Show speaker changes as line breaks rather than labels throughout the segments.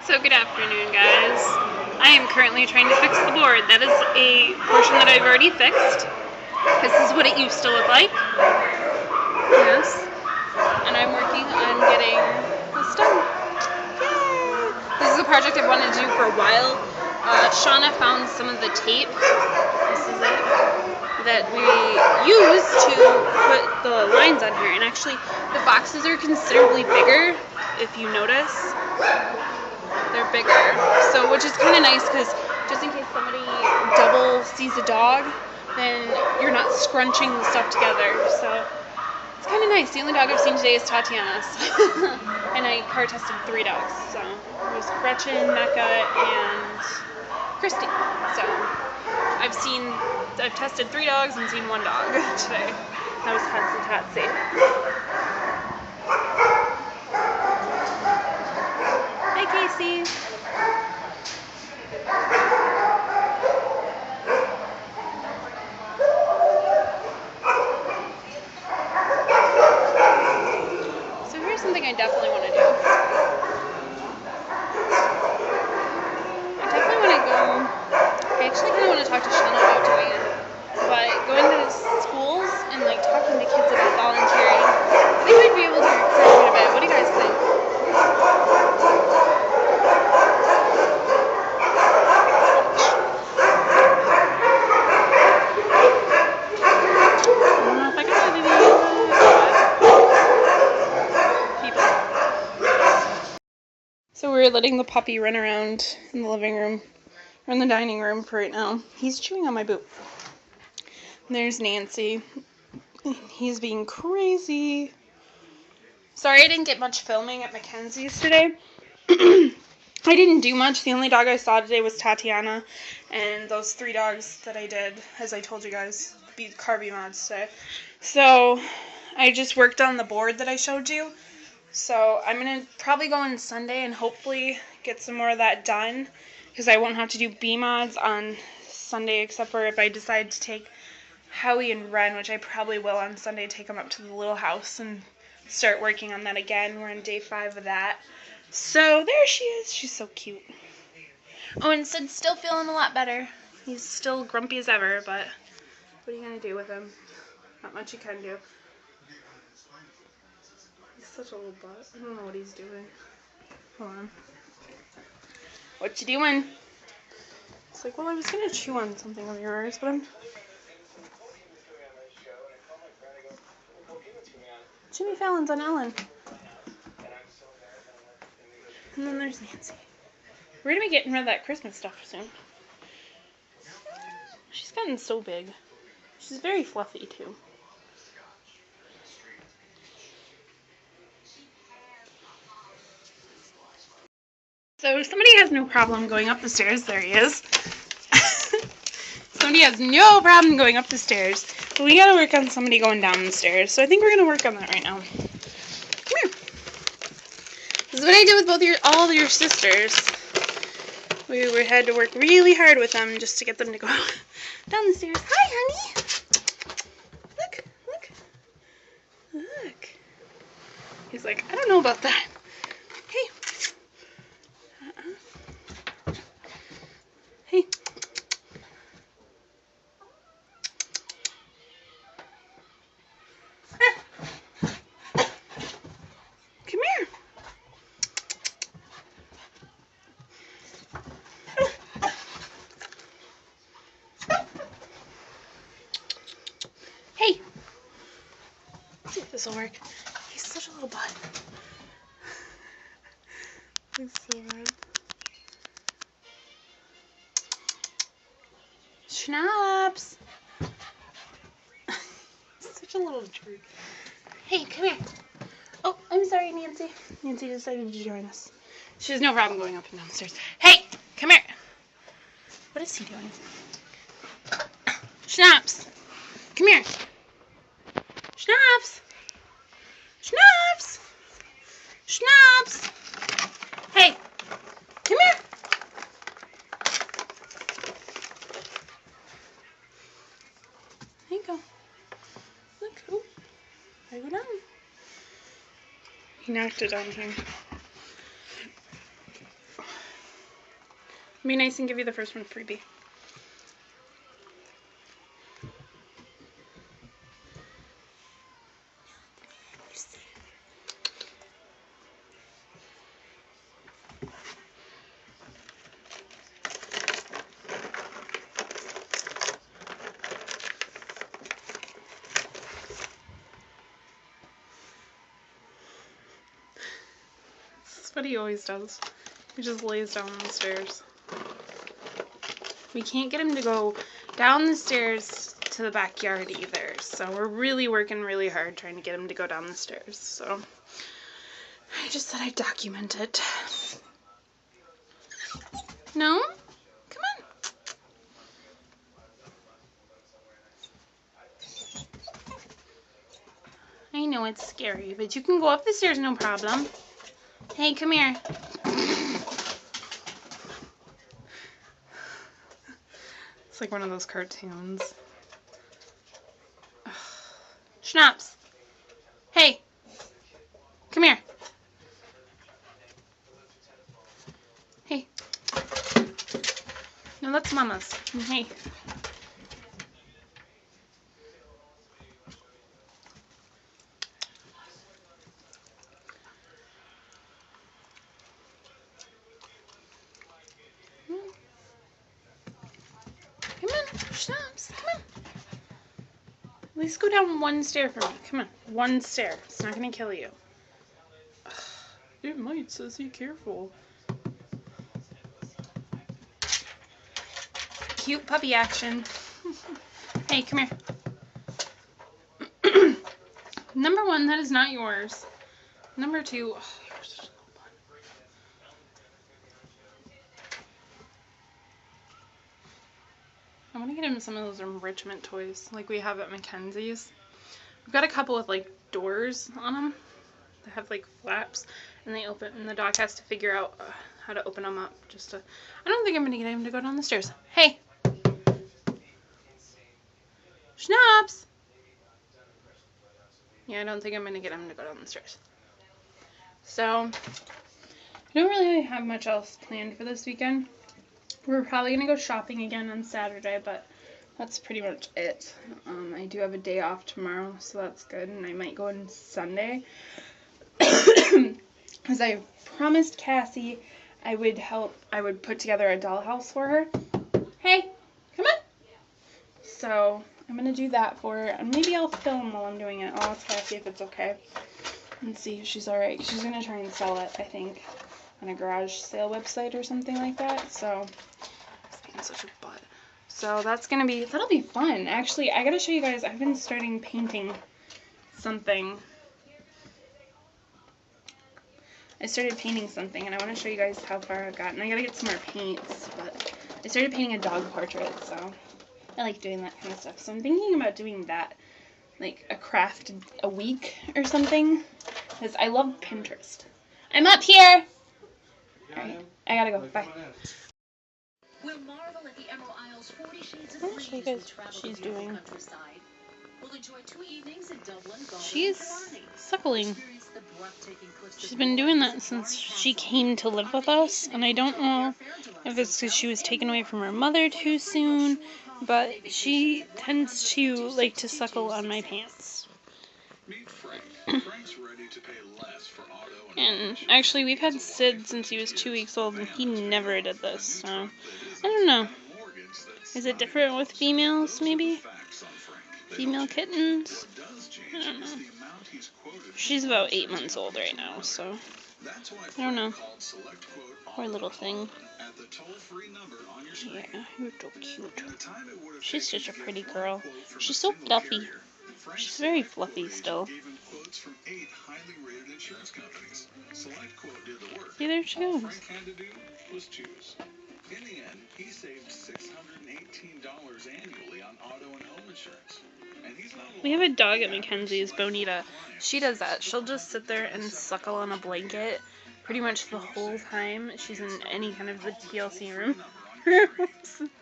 So good afternoon, guys. I am currently trying to fix the board. That is a portion that I've already fixed. This is what it used to look like. Yes. And I'm working on getting this done. Yay! This is a project I've wanted to do for a while. Shauna found some of the tape. This is it. That we use to put the lines on here. And actually, the boxes are considerably bigger, if you notice. They're bigger, so which is kind of nice because just in case somebody double sees a dog, then you're not scrunching the stuff together. So it's kind of nice. The only dog I've seen today is Tatiana, and I car tested 3 dogs. So it was Gretchen, Mecca, and Christy. So I've tested 3 dogs and seen 1 dog today. That was Tatsy. Hi, Casey. So here's something I definitely want to do. I actually kind of want to talk to Shauna about doing it. But going to schools and talking to kids about volunteering, I think we'd be able to recruit a bit. What do you guys think? So we're letting the puppy run around in the living room, or in the dining room for right now. He's chewing on my boot. And there's Nancy. He's being crazy. Sorry I didn't get much filming at Mackenzie's today. I didn't do much. The only dog I saw today was Tatiana, and those 3 dogs that I did, as I told you guys, beat Carby mods today. So I just worked on the board that I showed you. So I'm going to probably go on Sunday and hopefully get some more of that done, because I won't have to do B-mods on Sunday, except for if I decide to take Howie and Ren, which I probably will on Sunday, take them up to the little house and start working on that again. We're on day 5 of that. So there she is. She's so cute. Oh, and Sid's still feeling a lot better. He's still grumpy as ever, but what are you going to do with him? Not much you can do. He's such a little butt. I don't know what he's doing. Hold on. What you doing? It's like, well, I was going to chew on something of yours, but I'm... Jimmy Fallon's on Ellen. And then there's Nancy. We're going to be getting rid of that Christmas stuff soon. She's gotten so big. She's very fluffy, too. So somebody has no problem going up the stairs. There he is. Somebody has no problem going up the stairs. But we gotta work on somebody going down the stairs. So I think we're gonna work on that right now. Come here. This is what I did with all your sisters. We had to work really hard with them just to get them to go down the stairs. Hi, honey. Look, look, look. He's like, I don't know about that. Hey. Hey. Come here. Hey. Let's see if this will work. He's such a little butt. He's so bad. Schnapps. Such a little jerk. Hey, come here. Oh, I'm sorry, Nancy. Nancy decided to join us. She has no problem going up and down the stairs. Hey, come here. What is he doing? Schnapps. Come here. Schnapps. Schnapps. Schnapps. Hey, come here. There you go. Look. Ooh. I go down. He knocked it on here. Be nice and give you the first one freebie. That's what he always does. He just lays down on the stairs. We can't get him to go down the stairs to the backyard either, so we're really working really hard trying to get him to go down the stairs. So I just thought I'd document it. No? Come on. I know it's scary, but you can go up the stairs, no problem. Hey, come here. It's like one of those cartoons. Schnapps. Hey. Come here. Hey. No, that's Mama's. Hey. Come on, Schnapps. Come on. At least go down one stair for me. Come on. One stair. It's not going to kill you. It might, Sissy. Careful. Cute puppy action. Hey, come here. Number 1, that is not yours. Number 2, you're such a little bun. I want to get him some of those enrichment toys like we have at Mackenzie's. We've got a couple with like doors on them that have like flaps, and they open, and the dog has to figure out how to open them up. I don't think I'm gonna get him to go down the stairs. Hey, Schnapps. Yeah, I don't think I'm gonna get him to go down the stairs. So I don't really have much else planned for this weekend. We're probably gonna go shopping again on Saturday, but that's pretty much it. I do have a day off tomorrow, so that's good, and I might go on Sunday. As I promised Cassie, I would put together a dollhouse for her. Hey, come on. So I'm gonna do that for her, and maybe I'll film while I'm doing it. I'll ask Cassie if it's okay, and see if she's alright. She's gonna try and sell it, I think, on a garage sale website or something like that. So I'm such a butt. So that'll be fun. Actually, I gotta show you guys, I've been starting painting something. I started painting something, and I want to show you guys how far I've gotten. I gotta get some more paints, but I started painting a dog portrait, so I like doing that kind of stuff. So I'm thinking about doing that, like a craft a week or something, because I love Pinterest. I'm up here! Alright, I gotta go. Bye.
We'll marvel at the Emerald Isle's 40 shades of
I'll show you
green as we
guys
travel
what
the
she's
beautiful
doing.
countryside. We'll enjoy 2 evenings in Dublin, Galway,
She's
and Killarney.
suckling.
Experience the breathtaking cliffs
She's
of
been
Moher
doing
and
that
visit
since
Barney
she
Castle.
came to live
Our
with us,
vacation
and I don't know if it's because she was taken away from her mother too soon, but she tends to like to suckle on my pants.
Meet Frank. Frank's ready to pay less for auto
And actually, we've had Sid since he was 2 weeks old, and he never did this, so I don't know. Is it different with females, maybe? Female kittens? I don't know. She's about 8 months old right now, so I don't know. Poor little thing. Yeah, you're so cute. She's such a pretty girl. She's so fluffy. She's very fluffy still. See, there she goes.
In the end, he saved $618 annually on auto and home insurance. And he's not
We have a dog at Mackenzie's, Bonita. She does that. She'll just sit there and suckle on a blanket pretty much the whole time she's in any kind of the TLC room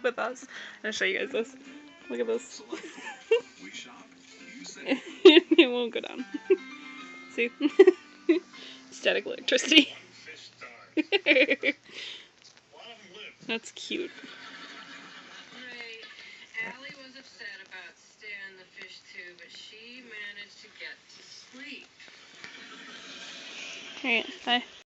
with us. I'll show you guys this. Look at this. It won't go down. See? Static electricity. That's cute.
Right. Allie was upset about Stan the fish too, but she managed to get to sleep.
Alright, bye.